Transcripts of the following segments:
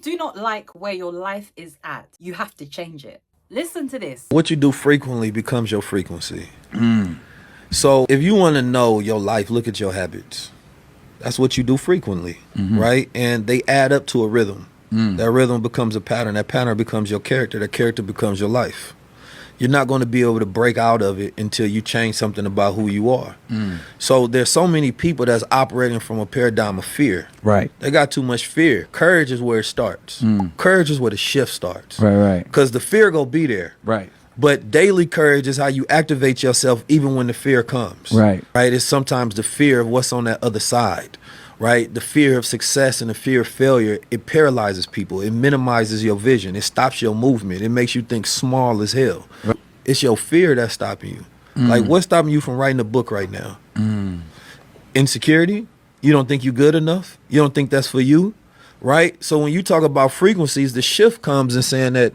do not like where your life is at, you have to change it. Listen to this. What you do frequently becomes your frequency. So if you want to know your life, look at your habits. That's what you do frequently, right? And they add up to a rhythm. That rhythm becomes a pattern. That pattern becomes your character. That character becomes your life. You're not going to be able to break out of it until you change something about who you are. So there's so many people that's operating from a paradigm of fear. Right. They got too much fear. Courage is where it starts. Courage is where the shift starts. Right. Because the fear go be there. Right. But daily courage is how you activate yourself even when the fear comes. Right. It's sometimes the fear of what's on that other side. Right? The fear of success and the fear of failure, it paralyzes people. It minimizes your vision. It stops your movement. It makes you think small as hell. Right. It's your fear that's stopping you. Like, what's stopping you from writing a book right now? Insecurity? You don't think you're good enough? You don't think that's for you? Right? So when you talk about frequencies, the shift comes in saying that,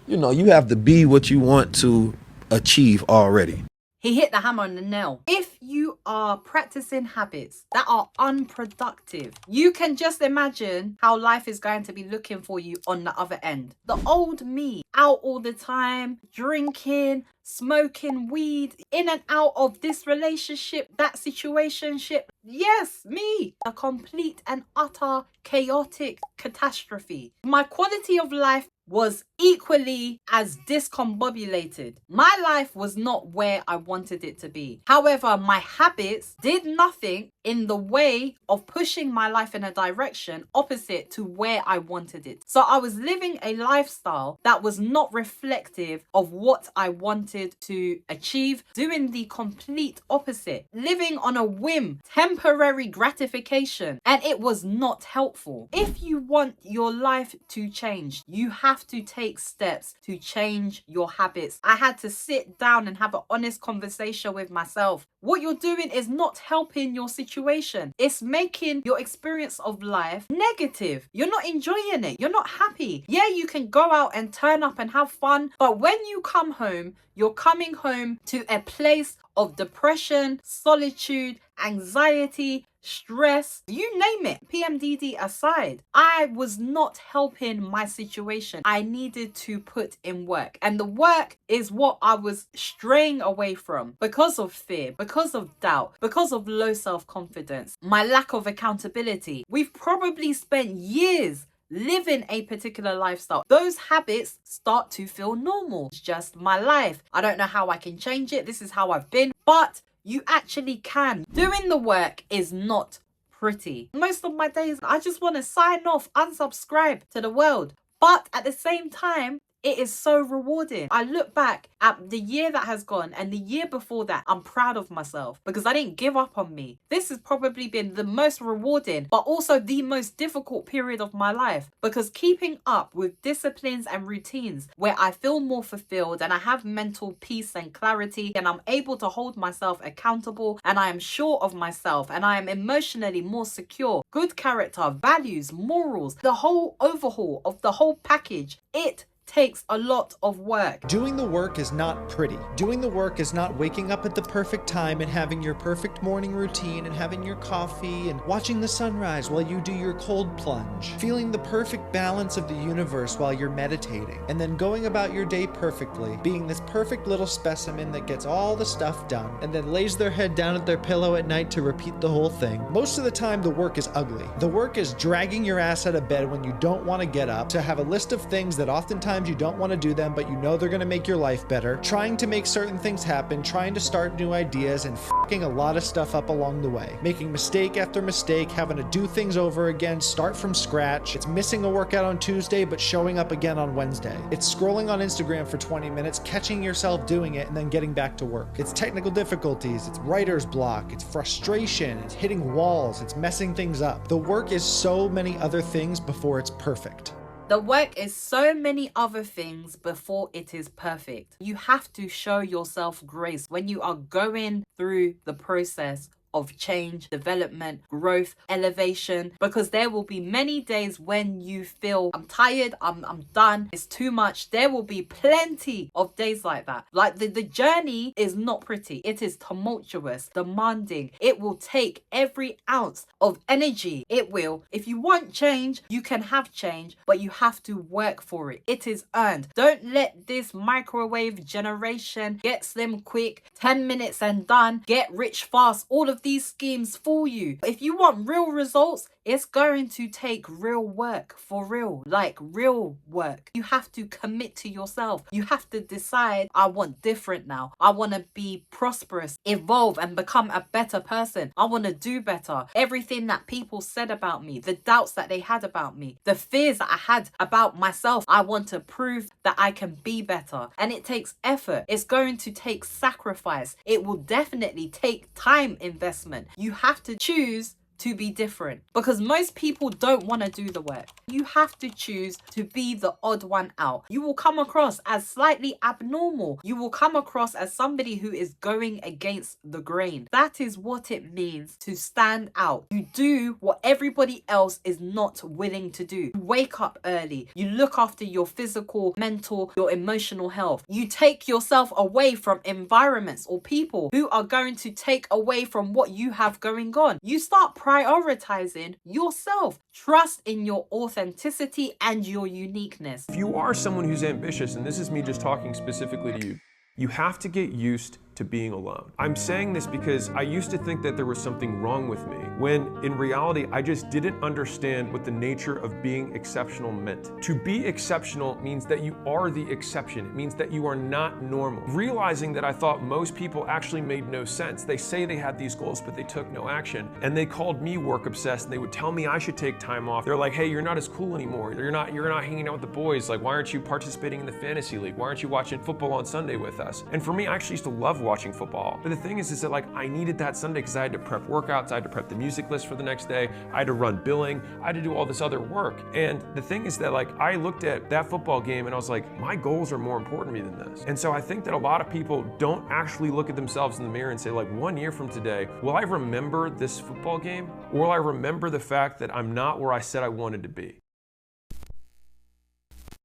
you have to be what you want to achieve already. He hit the hammer on the nail. If you are practicing habits that are unproductive, you can just imagine how life is going to be looking for you on the other end. The old me, out all the time, drinking, smoking weed, in and out of this relationship, that situationship. Yes, me. A complete and utter chaotic catastrophe. My quality of life was equally as discombobulated. My life was not where I wanted it to be. However, my habits did nothing in the way of pushing my life in a direction opposite to where I wanted it. So I was living a lifestyle that was not reflective of what I wanted to achieve, doing the complete opposite, living on a whim, temporary gratification, and it was not helpful. If you want your life to change, you have to take steps to change your habits. I had to sit down and have an honest conversation with myself. What you're doing is not helping your situation. It's making your experience of life negative. You're not enjoying it. You're not happy. Yeah, you can go out and turn up and have fun, but when you come home, you're coming home to a place of depression, solitude, anxiety, stress, you name it, PMDD aside. I was not helping my situation. I needed to put in work. And the work is what I was straying away from because of fear, because of doubt, because of low self-confidence, my lack of accountability. We've probably spent years living a particular lifestyle. Those habits start to feel normal. It's just my life. I don't know how I can change it. This is how I've been. But you actually can. Doing the work is not pretty. Most of my days, I just want to sign off, unsubscribe to the world. But at the same time, it is so rewarding. I look back at the year that has gone and the year before that, I'm proud of myself because I didn't give up on me. This has probably been the most rewarding, but also the most difficult period of my life because keeping up with disciplines and routines where I feel more fulfilled and I have mental peace and clarity and I'm able to hold myself accountable and I am sure of myself and I am emotionally more secure, good character, values, morals, the whole overhaul of the whole package, it takes a lot of work. Doing the work is not pretty. Doing the work is not waking up at the perfect time and having your perfect morning routine and having your coffee and watching the sunrise while you do your cold plunge. Feeling the perfect balance of the universe while you're meditating. And then going about your day perfectly, being this perfect little specimen that gets all the stuff done and then lays their head down at their pillow at night to repeat the whole thing. Most of the time, the work is ugly. The work is dragging your ass out of bed when you don't want to get up, to have a list of things that oftentimes you don't want to do them, but you know they're going to make your life better, trying to make certain things happen, trying to start new ideas, and fucking a lot of stuff up along the way. Making mistake after mistake, having to do things over again, start from scratch. It's missing a workout on Tuesday, but showing up again on Wednesday. It's scrolling on Instagram for 20 minutes, catching yourself doing it, and then getting back to work. It's technical difficulties, it's writer's block, it's frustration, it's hitting walls, it's messing things up. The work is so many other things before it's perfect. The work is so many other things before it is perfect. You have to show yourself grace when you are going through the process of change, development, growth, elevation, because there will be many days when you feel I'm tired, I'm done, it's too much. There will be plenty of days like that. Like the journey is not pretty. It is tumultuous, demanding. It will take every ounce of energy. It will. If you want change, you can have change, but you have to work for it. It is earned. Don't let this microwave generation get slim quick, 10 minutes and done, get rich fast, all of these schemes fool you. If you want real results, it's going to take real work, for real, like real work. You have to commit to yourself. You have to decide, I want different now. I want to be prosperous, evolve and become a better person. I want to do better. Everything that people said about me, the doubts that they had about me, the fears that I had about myself, I want to prove that I can be better. And it takes effort. It's going to take sacrifice. It will definitely take time investment. You have to choose to be different, because most people don't want to do the work. You have to choose to be the odd one out. You will come across as slightly abnormal. You will come across as somebody who is going against the grain. That is what it means to stand out. You do what everybody else is not willing to do. You wake up early. You look after your physical, mental, your emotional health. You take yourself away from environments or people who are going to take away from what you have going on. You start prioritizing yourself. Trust in your authenticity and your uniqueness. If you are someone who's ambitious, and this is me just talking specifically to you, you have to get used to being alone. I'm saying this because I used to think that there was something wrong with me, when in reality, I just didn't understand what the nature of being exceptional meant. To be exceptional means that you are the exception. It means that you are not normal. Realizing that I thought most people actually made no sense. They say they had these goals, but they took no action. And they called me work obsessed, and they would tell me I should take time off. They're like, hey, you're not as cool anymore. You're not hanging out with the boys. Like, why aren't you participating in the fantasy league? Why aren't you watching football on Sunday with us? And for me, I actually used to love watching football. But the thing is that like I needed that Sunday because I had to prep workouts, I had to prep the music list for the next day, I had to run billing, I had to do all this other work. And the thing is that like I looked at that football game and I was like, my goals are more important to me than this. And so I think that a lot of people don't actually look at themselves in the mirror and say like, 1 year from today, will I remember this football game? Or will I remember the fact that I'm not where I said I wanted to be?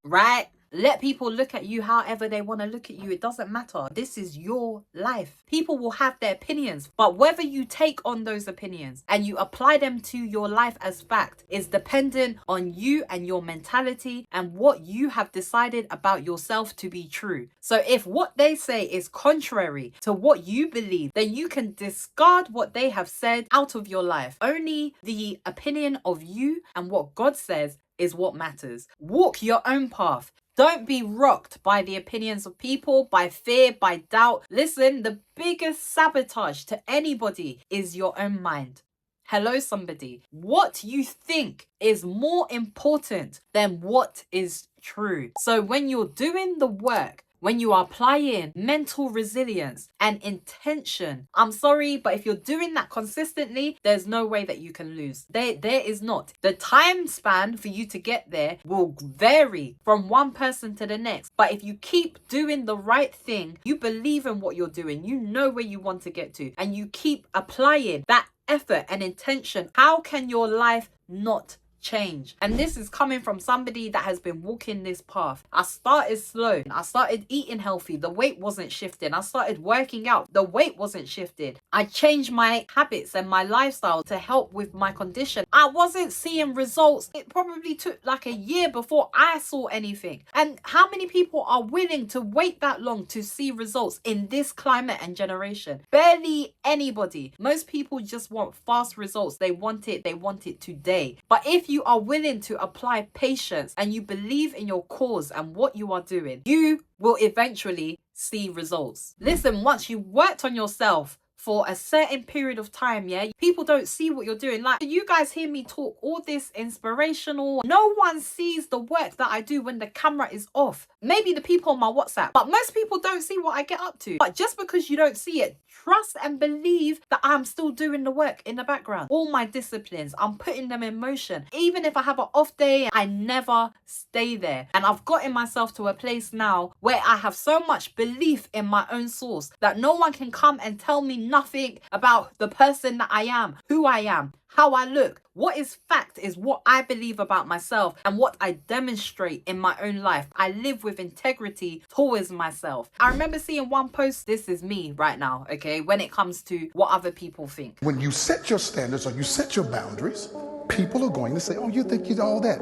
Right? Let people look at you however they want to look at you. It doesn't matter. This is your life. People will have their opinions, but whether you take on those opinions and you apply them to your life as fact is dependent on you and your mentality and what you have decided about yourself to be true. So if what they say is contrary to what you believe, then you can discard what they have said out of your life. Only the opinion of you and what God says is what matters. Walk your own path. Don't be rocked by the opinions of people, by fear, by doubt. Listen, the biggest sabotage to anybody is your own mind. Hello, somebody. What you think is more important than what is true. So when you're doing the work, when you are applying mental resilience and intention, I'm sorry, but if you're doing that consistently, there's no way that you can lose. There is not. The time span for you to get there will vary from one person to the next. But if you keep doing the right thing, you believe in what you're doing, you know where you want to get to, and you keep applying that effort and intention, how can your life not change? And this is coming from somebody that has been walking this path. I started slow. I started eating healthy. The weight wasn't shifting. I started working out. The weight wasn't shifted. I changed my habits and my lifestyle to help with my condition. I wasn't seeing results. It probably took like a year before I saw anything. And how many people are willing to wait that long to see results in this climate and generation? Barely anybody. Most people just want fast results. They want it today. But if you are willing to apply patience and you believe in your cause and what you are doing, you will eventually see results. Listen, once you worked on yourself for a certain period of time, yeah, people don't see what you're doing. Like, you guys hear me talk all this inspirational. No one sees the work that I do when the camera is off. Maybe the people on my WhatsApp, but most people don't see what I get up to. But just because you don't see it, trust and believe that I'm still doing the work in the background. All my disciplines, I'm putting them in motion. Even if I have an off day, I never stay there. And I've gotten myself to a place now where I have so much belief in my own source that no one can come and tell me nothing about the person that I am, who I am, how I look. What is fact is what I believe about myself and what I demonstrate in my own life. I live with integrity towards myself. I remember seeing one post, this is me right now, okay, when it comes to what other people think. When you set your standards or you set your boundaries, people are going to say, oh, you think you're all that.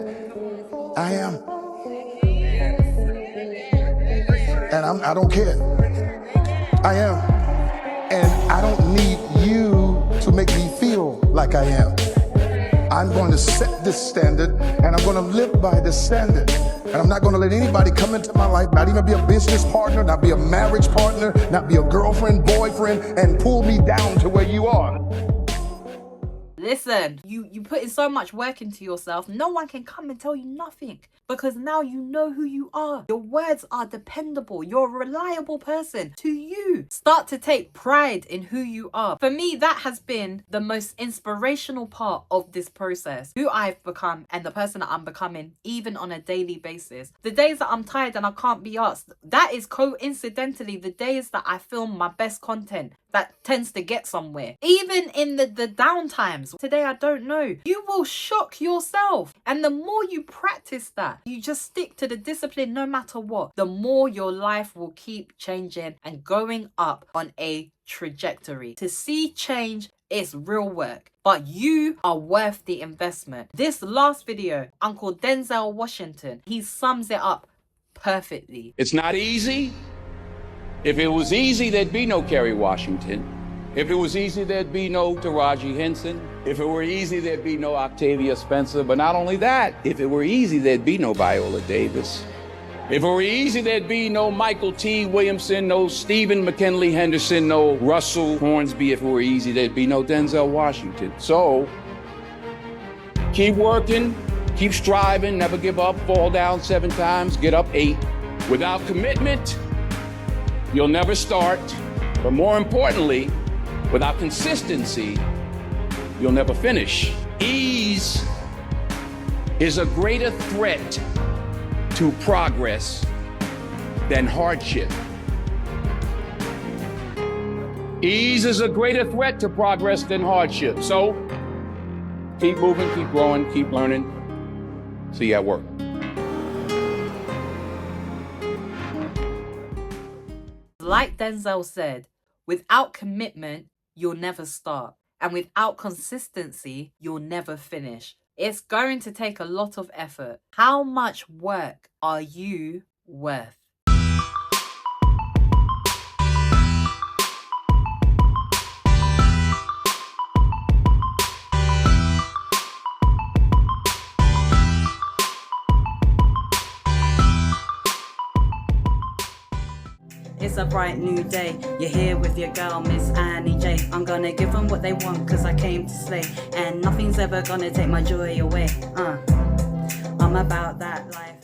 I am. And I don't care. I am. And I don't need you to make me feel like I am. I'm going to set this standard and I'm going to live by this standard. And I'm not going to let anybody come into my life, not even be a business partner, not be a marriage partner, not be a girlfriend, boyfriend, and pull me down to where you are. Listen, you put in so much work into yourself, no one can come and tell you nothing because now you know who you are. Your words are dependable. You're a reliable person to you. Start to take pride in who you are. For me, that has been the most inspirational part of this process, who I've become and the person that I'm becoming, even on a daily basis. The days that I'm tired and I can't be asked, that is coincidentally the days that I film my best content. That tends to get somewhere. Even in the down times. Today, I don't know. You will shock yourself. And the more you practice that, you just stick to the discipline no matter what, the more your life will keep changing and going up on a trajectory. To see change, it's real work, but you are worth the investment. This last video, Uncle Denzel Washington, he sums it up perfectly. It's not easy. If it was easy, there'd be no Kerry Washington. If it was easy, there'd be no Taraji Henson. If it were easy, there'd be no Octavia Spencer. But not only that, if it were easy, there'd be no Viola Davis. If it were easy, there'd be no Michael T. Williamson, no Stephen McKinley Henderson, no Russell Hornsby. If it were easy, there'd be no Denzel Washington. So, keep working, keep striving, never give up, fall down 7 times, get up 8. Without commitment, you'll never start, but more importantly, without consistency, you'll never finish. Ease is a greater threat to progress than hardship. Ease is a greater threat to progress than hardship. So, keep moving, keep growing, keep learning. See you at work. Like Denzel said, without commitment, you'll never start. And without consistency, you'll never finish. It's going to take a lot of effort. How much work are you worth? It's a bright new day. You're here with your girl, Miss Annie J. I'm gonna give them what they want, cause I came to slay. And nothing's ever gonna take my joy away. I'm about that life.